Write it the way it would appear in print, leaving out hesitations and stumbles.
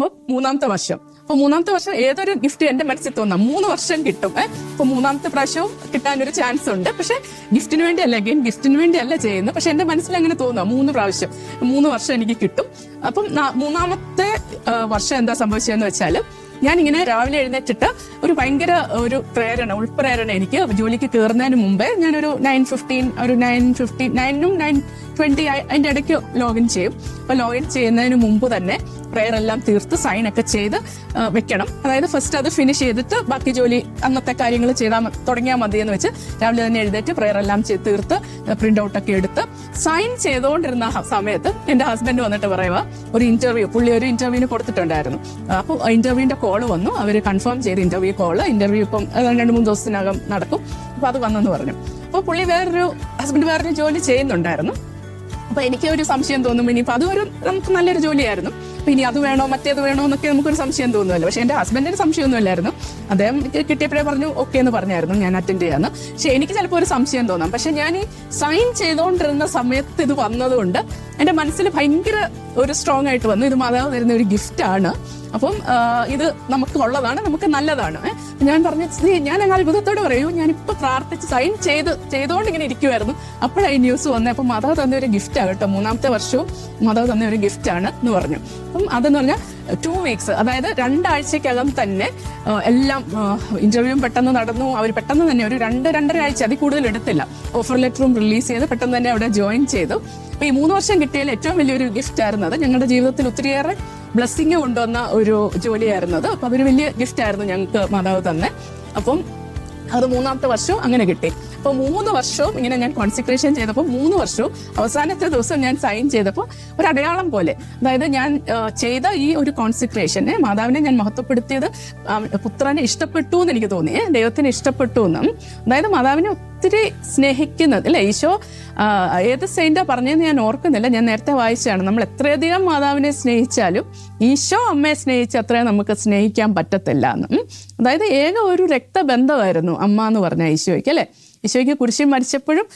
അപ്പോൾ മൂന്നാമത്തെ വർഷം. അപ്പോൾ മൂന്നാമത്തെ വർഷം ഏതൊരു ഗിഫ്റ്റ് എൻ്റെ മനസ്സിൽ തോന്നാം 3 വർഷം കിട്ടും. അപ്പോൾ മൂന്നാമത്തെ പ്രാവശ്യവും കിട്ടാനൊരു ചാൻസ് ഉണ്ട്. പക്ഷെ ഗിഫ്റ്റിന് വേണ്ടിയല്ല, ഗിഫ്റ്റിന് വേണ്ടിയല്ല ചെയ്യുന്നത്. പക്ഷെ എൻ്റെ മനസ്സിൽ അങ്ങനെ തോന്നുക 3 പ്രാവശ്യം 3 വർഷം എനിക്ക് കിട്ടും. അപ്പം മൂന്നാമത്തെ വർഷം എന്താ സംഭവിച്ചതെന്ന് വെച്ചാൽ, ഞാനിങ്ങനെ രാവിലെ എഴുന്നേറ്റിട്ട് ഒരു ഭയങ്കര ഒരു ഉൾപ്രേരണ എനിക്ക് ജോലിക്ക് കയറുന്നതിന് മുമ്പേ ഞാനൊരു 9:15 9:20 അതിൻ്റെ ഇടയ്ക്ക് ലോഗിൻ ചെയ്യും. അപ്പോൾ ലോഗിൻ ചെയ്യുന്നതിന് മുമ്പ് തന്നെ പ്രെയർ എല്ലാം തീർത്ത് സൈൻ ഒക്കെ ചെയ്ത് വെക്കണം. അതായത് ഫസ്റ്റ് അത് ഫിനിഷ് ചെയ്തിട്ട് ബാക്കി ജോലി അന്നത്തെ കാര്യങ്ങൾ തുടങ്ങിയാൽ മതി എന്ന് വെച്ച് രാവിലെ തന്നെ എഴുന്നേറ്റ് പ്രെയർ എല്ലാം തീർത്ത് പ്രിന്റ് ഔട്ട് ഒക്കെ എടുത്ത് സൈൻ ചെയ്തുകൊണ്ടിരുന്ന സമയത്ത് എൻ്റെ ഹസ്ബൻഡ് വന്നിട്ട് പറയുക, പുള്ളി ഒരു ഇന്റർവ്യൂവിന് കൊടുത്തിട്ടുണ്ടായിരുന്നു. അപ്പോൾ ഇന്റർവ്യൂവിന്റെ കോള് വന്നു. അവർ കൺഫേം ചെയ്ത് ഇന്റർവ്യൂ ഇപ്പം 2-3 ദിവസത്തിനകം നടക്കും. അപ്പോൾ അത് വന്നെന്ന് പറഞ്ഞു. അപ്പോൾ ഹസ്ബൻഡ് വേറൊരു ജോലി ചെയ്യുന്നുണ്ടായിരുന്നു. അപ്പൊ എനിക്ക് ഒരു സംശയം തോന്നും, ഇനിയിപ്പോൾ അതൊരു നമുക്ക് നല്ലൊരു ജോലിയായിരുന്നു, അപ്പൊ ഇനി അത് വേണോ മറ്റേത് വേണോ എന്നൊക്കെ നമുക്കൊരു സംശയം തോന്നുമല്ലോ. പക്ഷെ എൻ്റെ ഹസ്ബൻഡിന് സംശയമൊന്നുമില്ലായിരുന്നു. അദ്ദേഹം കിട്ടിയപ്പോഴേ പറഞ്ഞു ഓക്കെ എന്ന് പറഞ്ഞായിരുന്നു ഞാൻ അറ്റൻഡ് ചെയ്യാന്ന്. പക്ഷെ എനിക്ക് ചിലപ്പോൾ ഒരു സംശയം തോന്നാം. പക്ഷെ ഞാൻ ഈ സൈൻ ചെയ്തുകൊണ്ടിരുന്ന സമയത്ത് ഇത് വന്നതുകൊണ്ട് എൻ്റെ മനസ്സിൽ ഭയങ്കര ഒരു സ്ട്രോങ് ആയിട്ട് വന്നു, ഇത് മാതാവ് തരുന്ന ഒരു ഗിഫ്റ്റാണ്. അപ്പം ഇത് നമുക്ക് ഉള്ളതാണ്, നമുക്ക് നല്ലതാണ്. ഞാൻ പറഞ്ഞു, ഞാൻ അങ്ങ് അത്ഭുതത്തോടെ പറയൂ, ഞാനിപ്പോൾ പ്രാർത്ഥിച്ച് സൈൻ ചെയ്തുകൊണ്ട് ഇങ്ങനെ ഇരിക്കുമായിരുന്നു. അപ്പോഴാണ് ഈ ന്യൂസ് വന്നത്. അപ്പം മാതാവ് തന്ന ഒരു ഗിഫ്റ്റാണ് കേട്ടോ, 3ാമത്തെ വർഷവും മാതാവ് തന്ന ഒരു ഗിഫ്റ്റാണ് എന്ന് പറഞ്ഞു. അപ്പം അതെന്ന് പറഞ്ഞാൽ 2 വീക്സ്, അതായത് 2 ആഴ്ചക്കകം തന്നെ എല്ലാം ഇന്റർവ്യൂ പെട്ടെന്ന് നടന്നു. അവർ പെട്ടെന്ന് തന്നെ ഒരു 2-2.5 ആഴ്ച അതിൽ കൂടുതൽ എടുത്തില്ല. ഓഫർ ലെറ്ററും റിലീസ് ചെയ്ത് പെട്ടെന്ന് തന്നെ അവിടെ ജോയിൻ ചെയ്തു. അപ്പോൾ ഈ 3 വർഷം കിട്ടിയതിൽ ഏറ്റവും വലിയൊരു ഗിഫ്റ്റ് ആയിരുന്നു അത്. ഞങ്ങളുടെ ജീവിതത്തിൽ ഒത്തിരിയേറെ ബ്ലെസ്സിങ് കൊണ്ടുവന്ന ഒരു ജോലിയായിരുന്നത്. അപ്പോൾ അതൊരു വലിയ ഗിഫ്റ്റ് ആയിരുന്നു ഞങ്ങൾക്ക് മാതാവ് തന്നെ. അപ്പം അത് 3ാമത്തെ വർഷവും അങ്ങനെ കിട്ടി. അപ്പോൾ 3 വർഷവും ഇങ്ങനെ ഞാൻ കോൺസെൻട്രേഷൻ ചെയ്തപ്പോൾ 3 വർഷവും അവസാനത്തെ ദിവസം ഞാൻ സൈൻ ചെയ്തപ്പോൾ ഒരു അടയാളം പോലെ, അതായത് ഞാൻ ചെയ്ത ഈ ഒരു കോൺസെൻട്രേഷനെ മാതാവിനെ ഞാൻ മഹത്വപ്പെടുത്തിയത് പുത്രനെ ഇഷ്ടപ്പെട്ടു എന്ന് എനിക്ക് തോന്നി, ദൈവത്തിന് ഇഷ്ടപ്പെട്ടു എന്നും. അതായത് മാതാവിനെ ഒത്തിരി സ്നേഹിക്കുന്നത് അല്ലേ. ഈശോ ഏത് സെയിന്റാ പറഞ്ഞതെന്ന് ഞാൻ ഓർക്കുന്നില്ല, ഞാൻ നേരത്തെ വായിച്ചാണ്. നമ്മൾ എത്രയധികം മാതാവിനെ സ്നേഹിച്ചാലും ഈശോ അമ്മയെ സ്നേഹിച്ച് അത്രയും നമുക്ക് സ്നേഹിക്കാൻ പറ്റത്തില്ല എന്ന്. അതായത് ഏക ഒരു രക്തബന്ധമായിരുന്നു അമ്മ എന്ന് പറഞ്ഞ ഈശോയ്ക്ക് അല്ലേ. ഈശോയ്ക്ക് കുരിശിൽ മരിച്ചപ്പോഴും